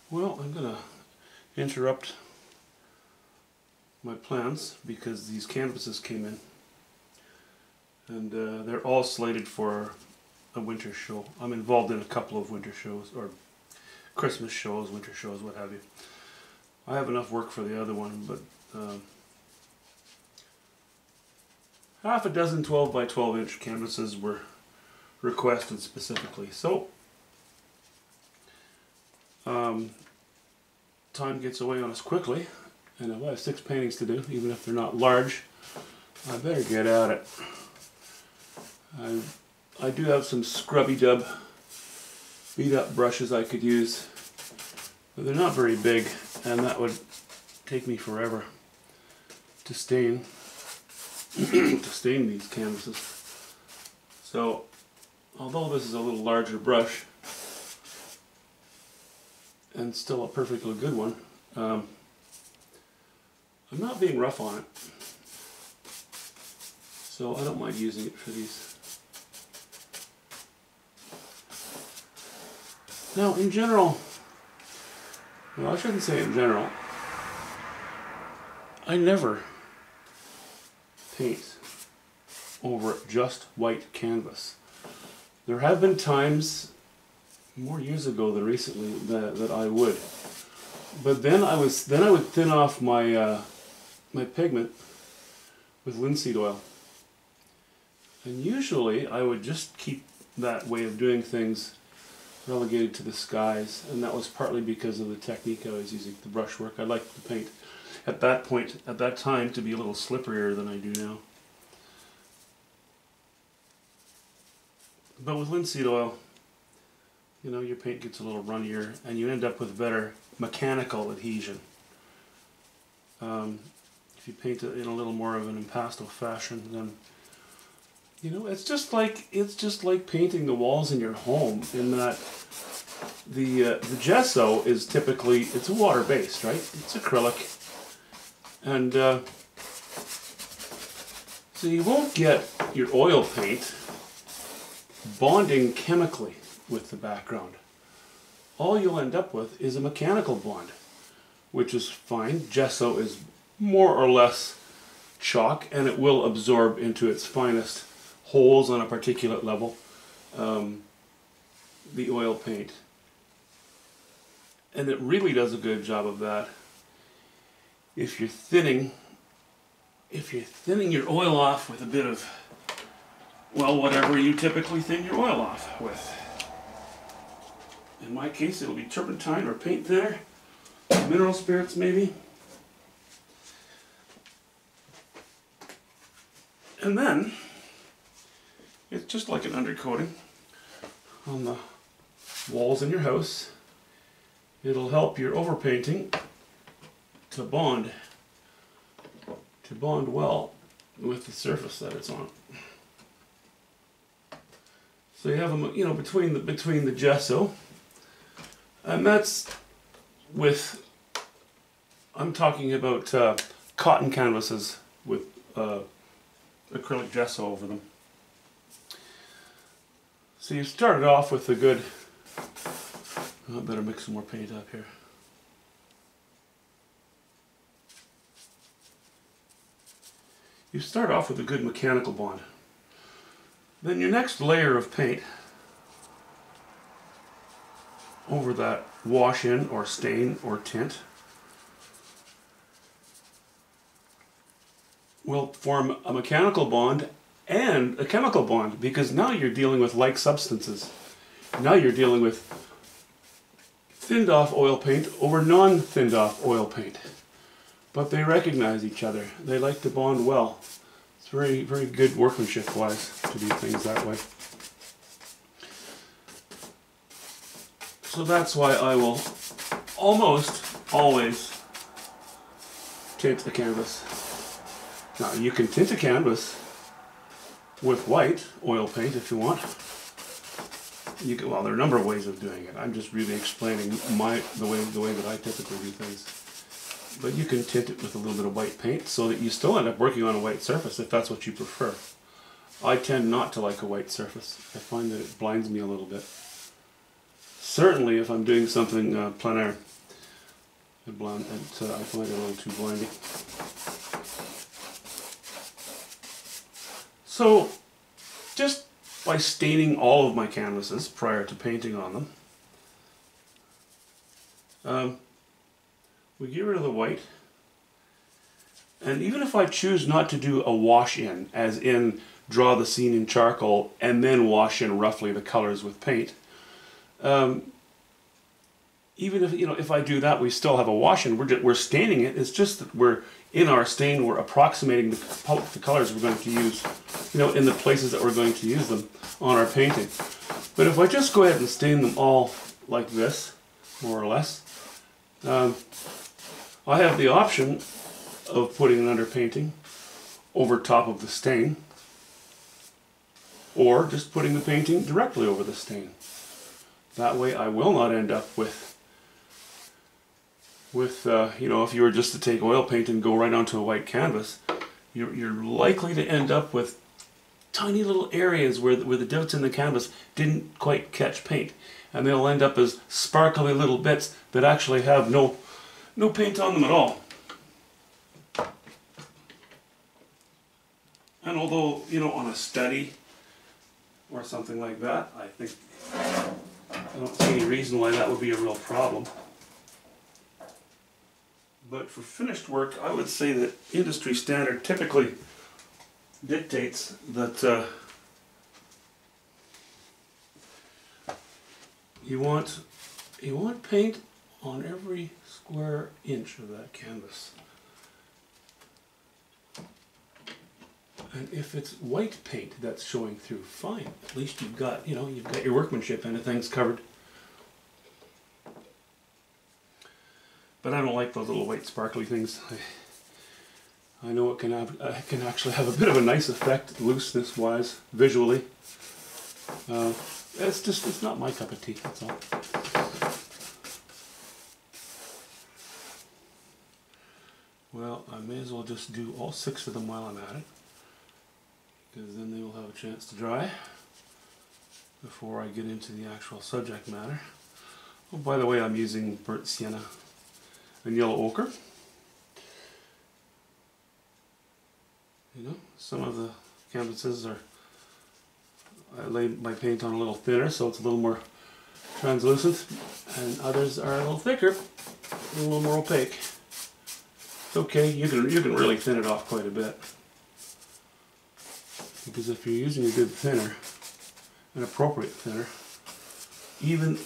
Well, I'm going to interrupt my plans because these canvases came in, and they're all slated for a winter show. I'm involved in a couple of winter shows, or Christmas shows, winter shows, what have you. I have enough work for the other one, but half a dozen 12 by 12 inch canvases were requested specifically. So time gets away on us quickly, and if I have 6 paintings to do, even if they're not large, I better get at it. I do have some scrubby dub beat up brushes I could use, but they're not very big, and that would take me forever to stain these canvases. So although this is a little larger brush and still a perfectly good one, I'm not being rough on it, so I don't mind using it for these. Now in general, well, I shouldn't say in general, I never paint over just white canvas. There have been times, more years ago than recently, that I would. But then I would thin off my my pigment with linseed oil. And usually I would just keep that way of doing things relegated to the skies, and that was partly because of the technique I was using, the brushwork. I liked the paint at that time to be a little slipperier than I do now. But with linseed oil, you know, your paint gets a little runnier and you end up with better mechanical adhesion. If you paint it in a little more of an impasto fashion, then you know, it's just like painting the walls in your home, in that the gesso is typically, it's a water based, right? It's acrylic, and so you won't get your oil paint bonding chemically with the background. All you'll end up with is a mechanical bond, which is fine. Gesso is more or less chalk, and it will absorb into its finest holes on a particulate level the oil paint, and it really does a good job of that if you're thinning your oil off with a bit of, well, whatever you typically thin your oil off with. In my case, it'll be turpentine or paint thinner, mineral spirits maybe. And then it's just like an undercoating on the walls in your house. It'll help your overpainting to bond well with the surface that it's on. So you have them, you know, between the gesso, and that's with, I'm talking about cotton canvases with acrylic gesso over them. So you started off with a good, I better mix some more paint up here. You start off with a good mechanical bond. Then your next layer of paint over that wash in or stain or tint will form a mechanical bond and a chemical bond, because now you're dealing with like substances. Now you're dealing with thinned off oil paint over non-thinned off oil paint. But they recognize each other. They like to bond well. It's very, very good workmanship wise to do things that way. So that's why I will almost always tint a canvas. Now you can tint a canvas with white oil paint if you want. You can, well, there are a number of ways of doing it. I'm just really explaining the way that I typically do things. But you can tint it with a little bit of white paint so that you still end up working on a white surface if that's what you prefer. I tend not to like a white surface. I find that it blinds me a little bit. Certainly if I'm doing something plein air. I find it a little too blinding. So, just by staining all of my canvases prior to painting on them, we get rid of the white. And even if I choose not to do a wash in, as in draw the scene in charcoal and then wash in roughly the colors with paint, even if if I do that, we still have a wash in. We're staining it. It's just that we're in our stain. We're approximating the colors we're going to use, in the places that we're going to use them on our painting. But if I just go ahead and stain them all like this, more or less, I have the option of putting an underpainting over top of the stain, or just putting the painting directly over the stain. That way I will not end up with if you were just to take oil paint and go right onto a white canvas, you're likely to end up with tiny little areas where the divots in the canvas didn't quite catch paint, and they'll end up as sparkly little bits that actually have no paint on them at all. And although, on a study or something like that, I don't see any reason why that would be a real problem. But for finished work, I would say that industry standard typically dictates that you want paint on every square inch of that canvas. And if it's white paint that's showing through, fine. At least you've got your workmanship and things covered. But I don't like those little white sparkly things. I know it can actually have a bit of a nice effect, looseness-wise, visually. It's not my cup of tea. That's all. Well, I may as well just do all 6 of them while I'm at it, because then they will have a chance to dry before I get into the actual subject matter. Oh, by the way, I'm using burnt sienna and yellow ochre. Some of the canvases I laid my paint on a little thinner, so it's a little more translucent, and others are a little thicker, a little more opaque. It's okay, you can really thin it off quite a bit. Because if you're using a good thinner, an appropriate thinner, even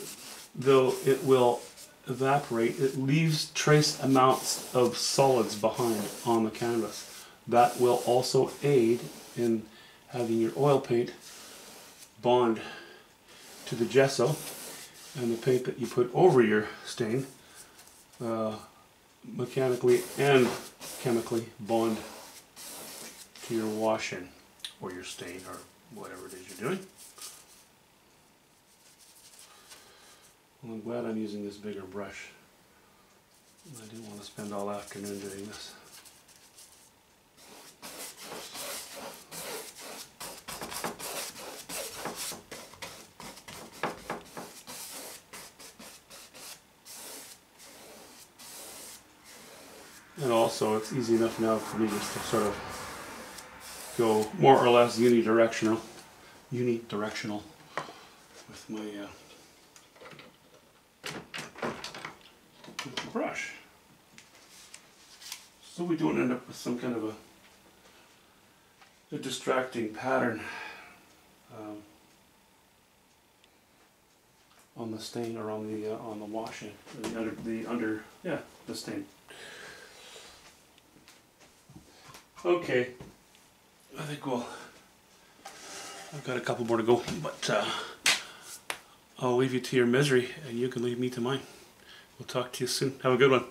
though it will evaporate, it leaves trace amounts of solids behind on the canvas. That will also aid in having your oil paint bond to the gesso, and the paint that you put over your stain mechanically and chemically bond to your wash-in or your stain or whatever it is you're doing. Well, I'm glad I'm using this bigger brush. I didn't want to spend all afternoon doing this. And also, it's easy enough now for me just to sort of go more or less unidirectional with my with the brush, so we don't end up with some kind of a distracting pattern on the stain or on the washing, the stain. Okay, I think I've got a couple more to go, but I'll leave you to your misery and you can leave me to mine. We'll talk to you soon. Have a good one.